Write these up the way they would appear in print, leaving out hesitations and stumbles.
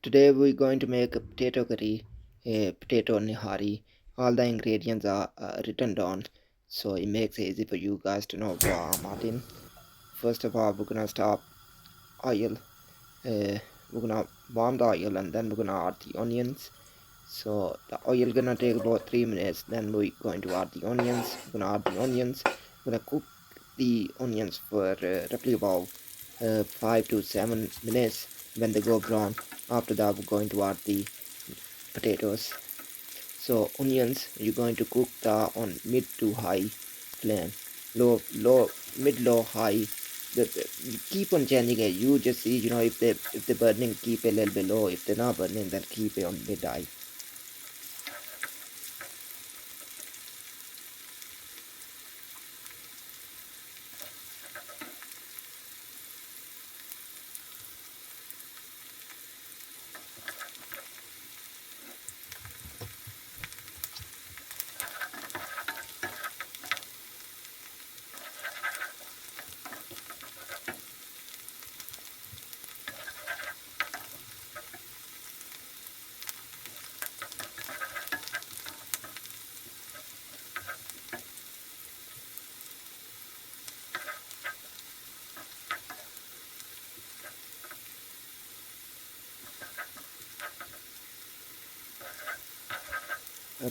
Today we're going to make a potato curry, a potato nihari. All the ingredients are written down, so it makes it easy for you guys to know what I'm adding. First of all, we're gonna start oil. We're gonna warm the oil and then we're gonna add the onions. So the oil gonna take about 3 minutes. Then we're going to add the onions. We're gonna add the onions. We're gonna cook the onions for roughly about 5 to 7 minutes. When they go brown, after that we're going to add the potatoes. So onions you're going to cook the on mid to high flame, low, mid, low, high. You keep on changing it. You just see, if they're burning, keep a little bit low. If they're not burning, then keep it on mid high.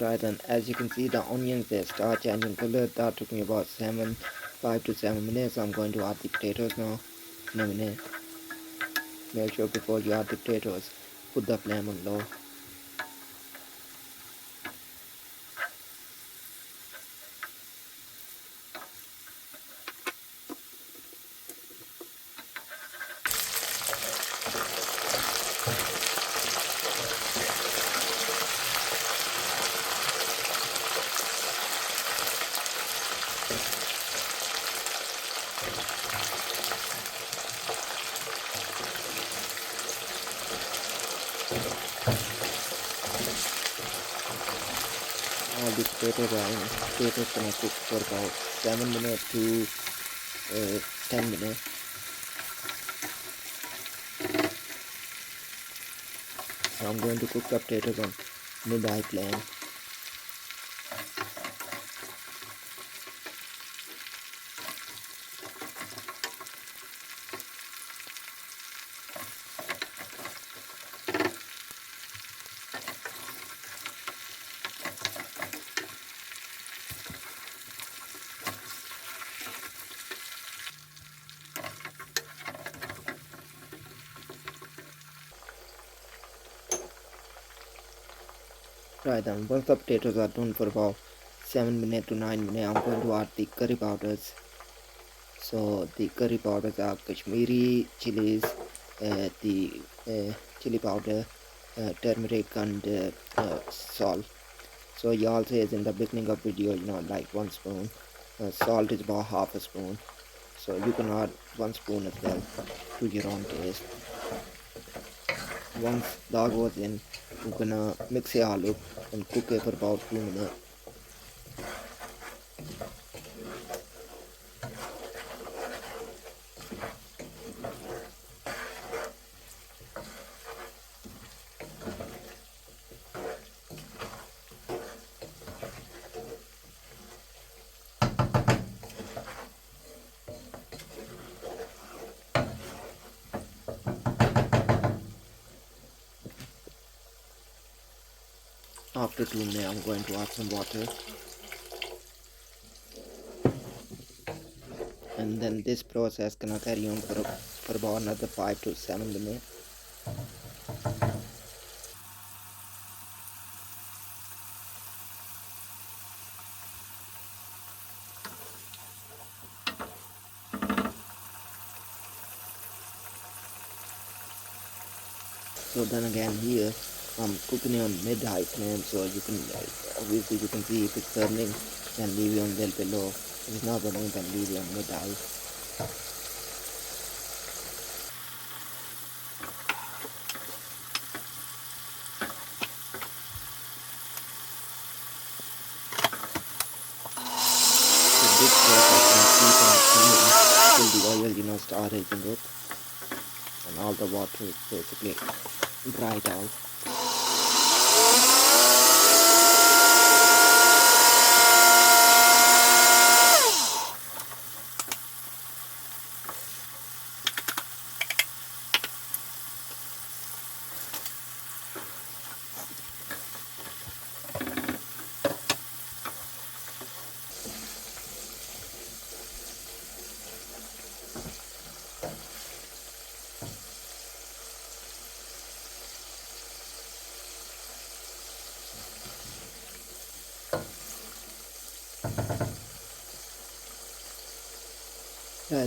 Right, and as you can see, the onions they start changing color. That took me about 5 to 7 minutes. I'm going to add the potatoes now in a minute. Make sure before you add the potatoes, put the flame on low. All the potatoes gonna cook for about 7 minutes to 10 minutes. So I'm going to cook the potatoes on mid-high flame. Right, then once the potatoes are done for about 7 minutes to 9 minutes, I'm going to add the curry powders. So the curry powders are Kashmiri chilies, the chili powder, turmeric, and salt. So y'all says in the beginning of video, like 1 spoon. Salt is about half a spoon. So you can add 1 spoon as well to your own taste. Once that goes in, we're gonna mix it all up and cook it for about 2 minutes. After 2 minutes, I'm going to add some water, and then this process gonna carry on for about another 5 to 7 minutes. So then again here, I'm cooking it on mid-high flame, so you can obviously you can see if it's burning, then leave it on well below. If it's not burning, then leave it on mid-high. So this process can keep on coming till the oil start heating up and all the water is basically dry it out.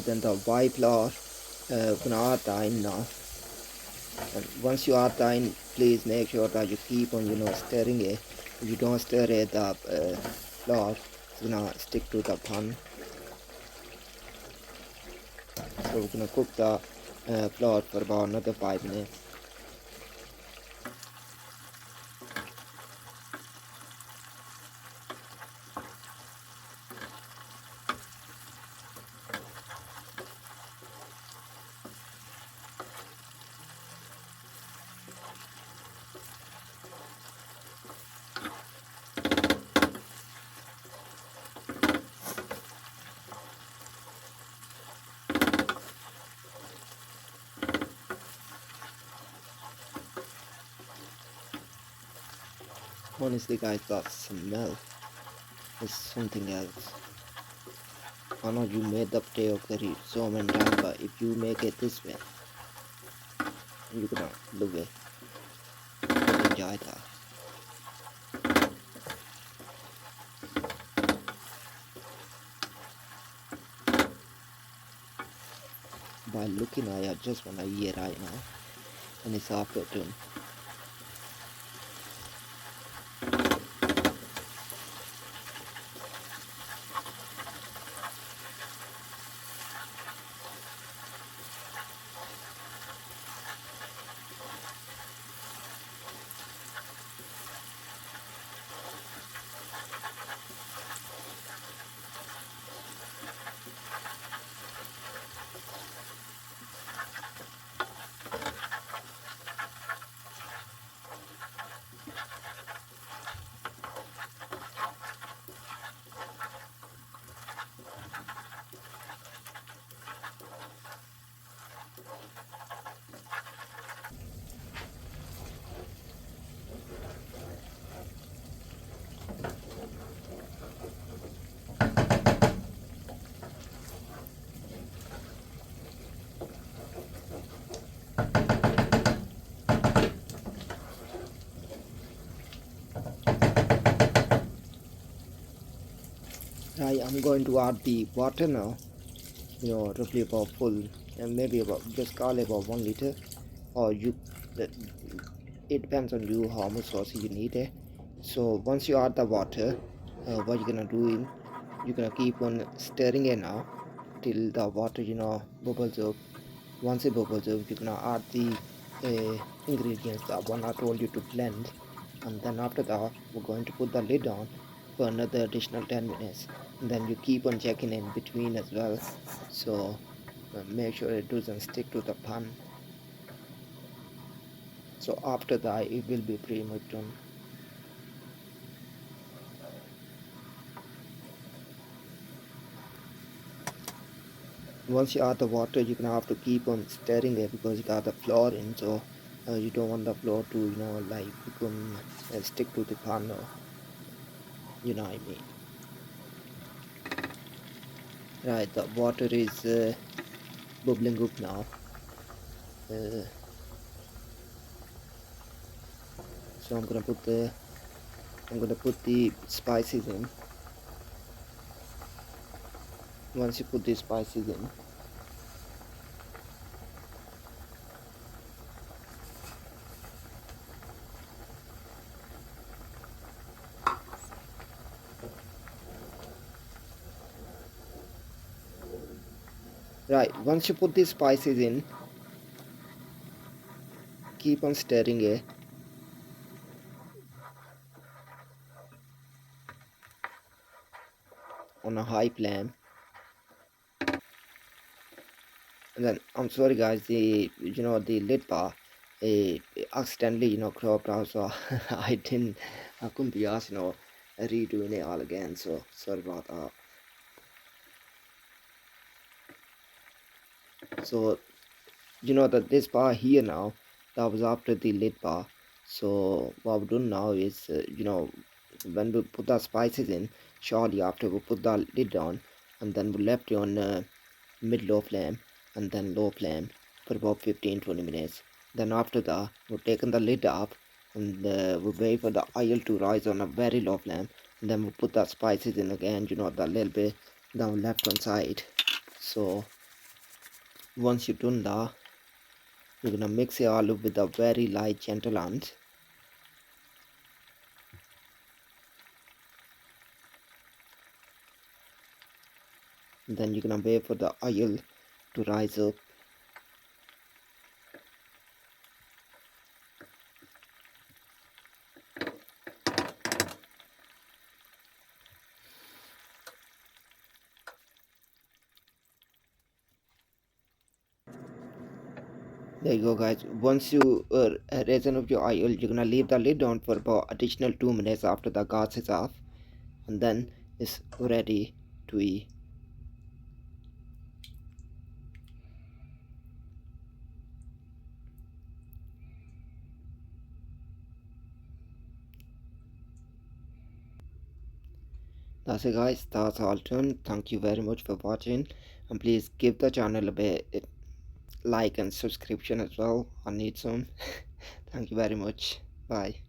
Then the white flour gonna add in now. And once you add in, please make sure that you keep on stirring it. If you don't stir it, the flour is gonna stick to the pan. So we're gonna cook the flour for about another 5 minutes. Honestly guys, that smell is something else. I know you made the potato curry so many times, but if you make it this way, you're gonna love it. You'll enjoy that. By looking at it, I just wanna eat right now, and it's afternoon. Right, I'm going to add the water now. Roughly about full, and maybe about just call it about 1 liter, or it depends on you how much sauce you need it. So once you add the water, what you're gonna do in, you're gonna keep on stirring it now till the water bubbles up. Once it bubbles up, you're gonna add the ingredients, the one I told you to blend, and then after that we're going to put the lid on for another additional 10 minutes, and then you keep on checking in between as well, so make sure it doesn't stick to the pan. So after that it will be pretty much done. Once you add the water, you're gonna have to keep on stirring it because you got the flour in, so you don't want the flour to like become stick to the pan, or you know what I mean. Right, the water is bubbling up now. uh, so I'm gonna put the spices in. Once you put the spices in, right, once you put the spices in, keep on stirring it on a high flame. And then I'm sorry guys, the lid bar it accidentally cropped out, so I couldn't be asked redoing it all again, so sorry about that. So that this bar here now, that was after the lid bar. So what we've done now is when we put the spices in, shortly after we put the lid on, and then we left it on mid low flame and then low flame for about 15-20 minutes. Then after that we've taken the lid off, and we wait for the oil to rise on a very low flame, and then we put the spices in again, the little bit down left on side. So once you've done that, you're gonna mix it all up with a very light gentle hands. And then you're gonna wait for the oil to rise up. There you go, guys. Once you raisen up your oil, you're gonna leave the lid on for about additional 2 minutes after the gas is off, and then it's ready to eat. That's it, guys. That's all done. Thank you very much for watching, and please give the channel a bit like and subscription as well. I need some. Thank you very much. Bye.